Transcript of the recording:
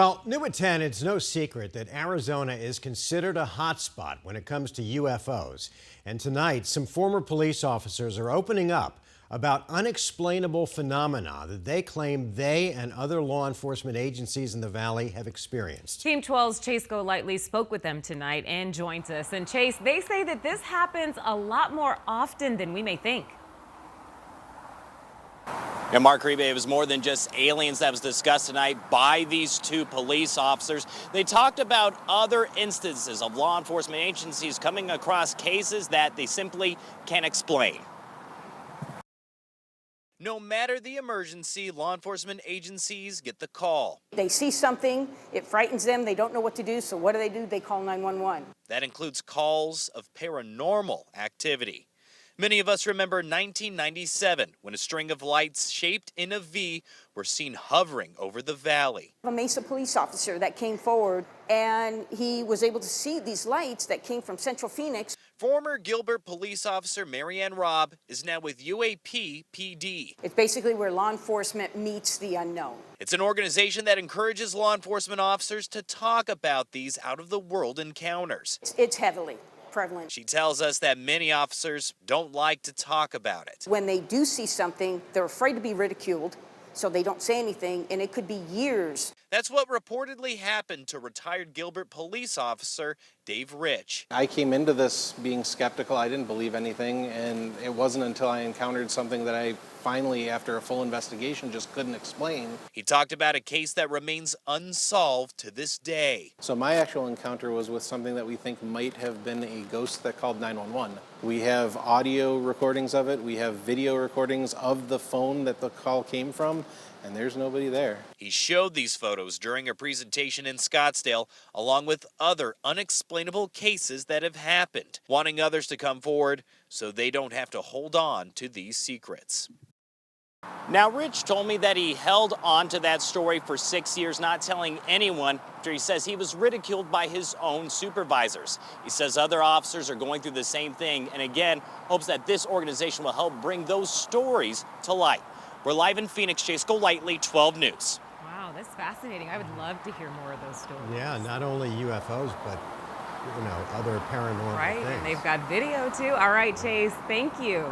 Well, new at 10, it's no secret that Arizona is considered a hotspot when it comes to UFOs. And tonight, some former police officers are opening up about unexplainable phenomena that they claim they and other law enforcement agencies in the valley have experienced. Team 12's Chase Golightly spoke with them tonight and joins us. And Chase, they say that this happens a lot more often than we may think. Yeah, Mark Rebe, it was more than just aliens that was discussed tonight by these two police officers. They talked about other instances of law enforcement agencies coming across cases that they simply can't explain. No matter the emergency, law enforcement agencies get the call. They see something, it frightens them, they don't know what to do, so what do? They call 911. That includes calls of paranormal activity. Many of us remember 1997 when a string of lights shaped in a V were seen hovering over the valley. A Mesa police officer that came forward and he was able to see these lights that came from Central Phoenix. Former Gilbert police officer Marianne Robb is now with UAP PD. It's basically where law enforcement meets the unknown. It's an organization that encourages law enforcement officers to talk about these out-of-the-world encounters. It's heavily prevalent. She tells us that many officers don't like to talk about it. When they do see something, they're afraid to be ridiculed, so they don't say anything, and it could be years. That's what reportedly happened to retired Gilbert police officer Dave Rich. I came into this being skeptical. I didn't believe anything, and it wasn't until I encountered something that I finally, after a full investigation, just couldn't explain. He talked about a case that remains unsolved to this day. So my actual encounter was with something that we think might have been a ghost that called 911. We have audio recordings of it. We have video recordings of the phone that the call came from, and there's nobody there. He showed these photos during a presentation in Scottsdale, along with other unexplainable cases that have happened, wanting others to come forward so they don't have to hold on to these secrets. Now, Rich told me that he held on to that story for 6 years, not telling anyone, after he says he was ridiculed by his own supervisors. He says other officers are going through the same thing, and again, hopes that this organization will help bring those stories to light. We're live in Phoenix. Chase Golightly, 12 News. Wow, that's fascinating. I would love to hear more of those stories. Yeah, not only UFOs, but, other paranormal right, things. and they've got video too. All right, Chase, thank you.